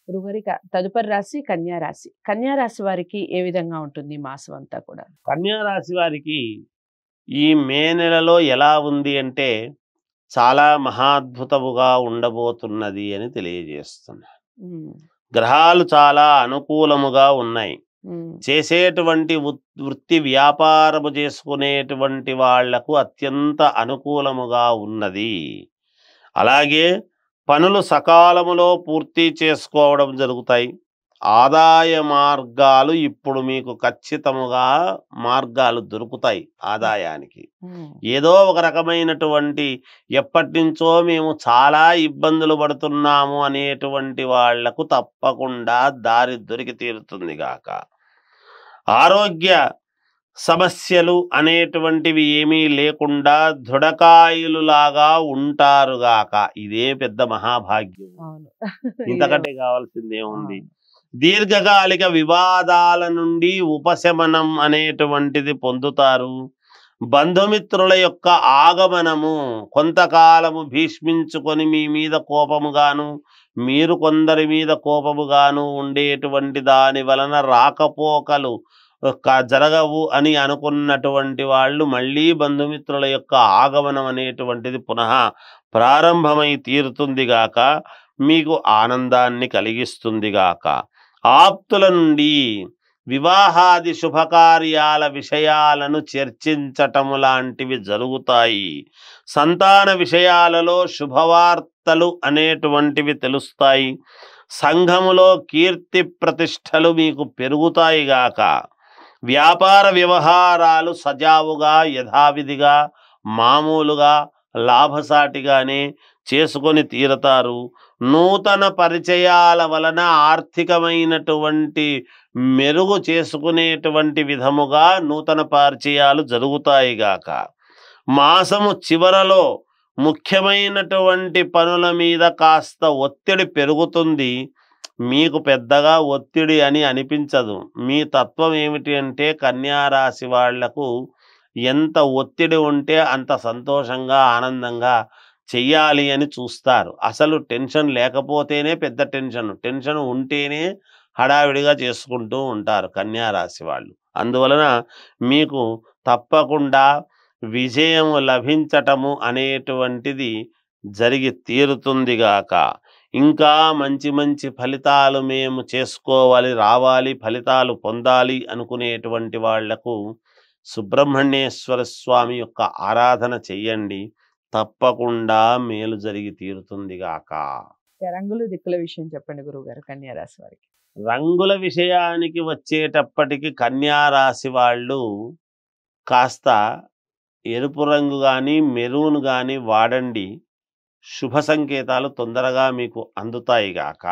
గురుగారి తదుపరి రాశి కన్యా రాశి. కన్యా రాశి వారికి ఏ విధంగా ఉంటుంది ఈ మాసం అంతా కూడా? కన్యా రాశి వారికి ఈ మే నెలలో ఎలా ఉంది అంటే చాలా మహాద్భుతముగా ఉండబోతున్నది అని తెలియజేస్తున్నా. హ్మ్. గ్రహాలు చాలా అనుకూలముగా ఉన్నాయి. హ్మ్. చేసేటువంటి వృత్తి వ్యాపారము చేసుకునేటువంటి వాళ్లకు అత్యంత అనుకూలముగా ఉన్నది. అలాగే పనులు సకాలములో పూర్తి చేసుకోవడం జరుగుతాయి. ఆదాయ మార్గాలు ఇప్పుడు మీకు ఖచ్చితముగా మార్గాలు దొరుకుతాయి ఆదాయానికి. హ్మ్. ఏదో ఒక రకమైనటువంటి ఎప్పటినుంచో మేము చాలా ఇబ్బందులు పడుతున్నాము అనేటువంటి వాళ్లకు తప్పకుండా దారి దొరికి తీరుతుంది గాక. ఆరోగ్య సమస్యలు అనేటువంటివి ఏమీ లేకుండా దృఢకాయులులాగా ఉంటారుగాక. ఇదే పెద్ద మహాభాగ్యం. అవును. ఇంతకంటే కావాల్సింది ఏముంది? అవును. దీర్ఘకాలిక వివాదాల నుండి ఉపశమనం అనేటువంటిది పొందుతారు. బంధుమిత్రుల యొక్క ఆగమనము కొంతకాలము భీష్మించుకొని మీ మీద కోపముగాను మీరు కొందరి మీద కోపముగాను ఉండేటువంటి దాని వలన రాకపోకలు జరగవు అని అనుకున్నటువంటి వాళ్ళు మళ్ళీ బంధుమిత్రుల యొక్క ఆగమనం అనేటువంటిది పునః ప్రారంభమై తీరుతుంది గాక. మీకు ఆనందాన్ని కలిగిస్తుంది గాక. ఆప్తుల నుండి వివాహాది శుభకార్యాల విషయాలను చర్చించటము లాంటివి జరుగుతాయి. సంతాన విషయాలలో శుభవార్తలు అనేటువంటివి తెలుస్తాయి. సంఘములో కీర్తి ప్రతిష్టలు మీకు పెరుగుతాయి గాక. వ్యాపార వ్యవహారాలు సజావుగా యథావిధిగా మామూలుగా లాభసాటిగానే చేసుకొని తీరతారు. నూతన పరిచయాల వలన ఆర్థికమైనటువంటి మెరుగు చేసుకునేటువంటి విధముగా నూతన పరిచయాలు జరుగుతాయి గాక. మాసము చివరలో ముఖ్యమైనటువంటి పనుల మీద కాస్త ఒత్తిడి పెరుగుతుంది. మీకు పెద్దగా ఒత్తిడి అని అనిపించదు. మీ తత్వం ఏమిటి అంటే కన్యా రాశి వాళ్లకు ఎంత ఒత్తిడి ఉంటే అంత సంతోషంగా ఆనందంగా చెయ్యాలి అని చూస్తారు. అసలు టెన్షన్ లేకపోతేనే పెద్ద టెన్షన్ ఉంటేనే హడావిడిగా చేసుకుంటూ ఉంటారు కన్యా రాశి వాళ్ళు. అందువలన మీకు తప్పకుండా విజయము లభించటము అనేటువంటిది జరిగి తీరుతుంది గాక. ఇంకా మంచి మంచి ఫలితాలు మేము చేసుకోవాలి, రావాలి, ఫలితాలు పొందాలి అనుకునేటువంటి వాళ్లకు సుబ్రహ్మణ్యేశ్వర స్వామి యొక్క ఆరాధన చెయ్యండి. తప్పకుండా మేలు జరిగి తీరుతుంది గాక. రంగులు దిక్కుల విషయం చెప్పండి గురువుగారు కన్యా రాశి వారికి. రంగుల విషయానికి వచ్చేటప్పటికి కన్యా రాశి వాళ్ళు కాస్త ఎరుపు రంగు కానీ మెరూన్ కానీ వాడండి. శుభ సంకేతాలు తొందరగా మీకు అందుతాయి గాక.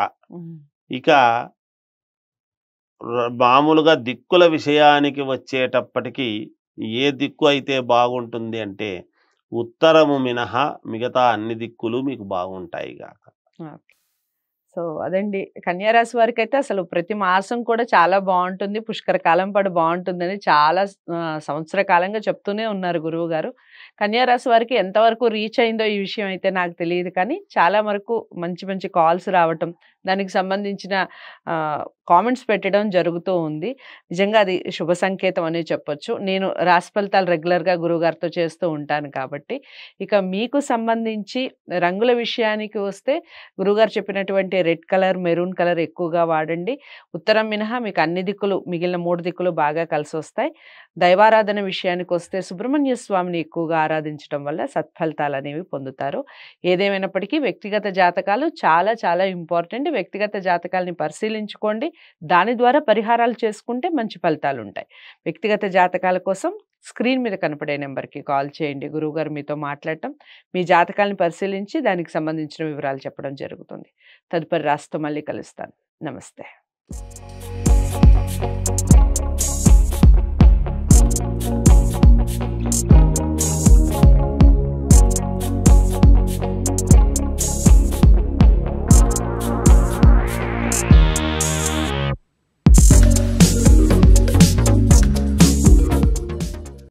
ఇక మామూలుగా దిక్కుల విషయానికి వచ్చేటప్పటికి ఏ దిక్కు అయితే బాగుంటుంది అంటే ఉత్తరము మినహా మిగతా అన్ని దిక్కులు మీకు బాగుంటాయి గాక. సో అదండి కన్యా రాశి వారికి అయితే అసలు ప్రతి మాసం కూడా చాలా బాగుంటుంది, పుష్కర కాలం పాటు బాగుంటుందని చాలా సంవత్సర కాలంగా చెప్తూనే ఉన్నారు గురువు గారు. కన్యా రాశి వారికి ఎంతవరకు రీచ్ అయిందో ఈ విషయం అయితే నాకు తెలియదు, కానీ చాలా వరకు మంచి మంచి కాల్స్ రావటం, దానికి సంబంధించిన కామెంట్స్ పెట్టడం జరుగుతూ ఉంది. నిజంగా అది శుభ సంకేతం అనే చెప్పొచ్చు. నేను రాశి ఫలితాలు రెగ్యులర్గా గురువుగారితో చేస్తూ ఉంటాను కాబట్టి. ఇక మీకు సంబంధించి రంగుల విషయానికి వస్తే గురువుగారు చెప్పినటువంటి రెడ్ కలర్, మెరూన్ కలర్ ఎక్కువగా వాడండి. ఉత్తరం మినహా మీకు అన్ని దిక్కులు, మిగిలిన 3 దిక్కులు బాగా కలిసి వస్తాయి. దైవారాధన విషయానికి వస్తే సుబ్రహ్మణ్య స్వామిని ఎక్కువగా ఆరాధించడం వల్ల సత్ఫలితాలు అనేవి పొందుతారు. ఏదేమైనప్పటికీ వ్యక్తిగత జాతకాలు చాలా చాలా ఇంపార్టెంట్. వ్యక్తిగత జాతకాలని పరిశీలించుకోండి, దాని ద్వారా పరిహారాలు చేసుకుంటే మంచి ఫలితాలు ఉంటాయి. వ్యక్తిగత జాతకాల కోసం స్క్రీన్ మీద కనపడే నెంబర్కి కాల్ చేయండి. గురువుగారు మీతో మాట్లాడటం, మీ జాతకాలను పరిశీలించి దానికి సంబంధించిన వివరాలు చెప్పడం జరుగుతుంది. తదుపరి రాశితో మళ్ళీ కలుస్తాను. నమస్తే.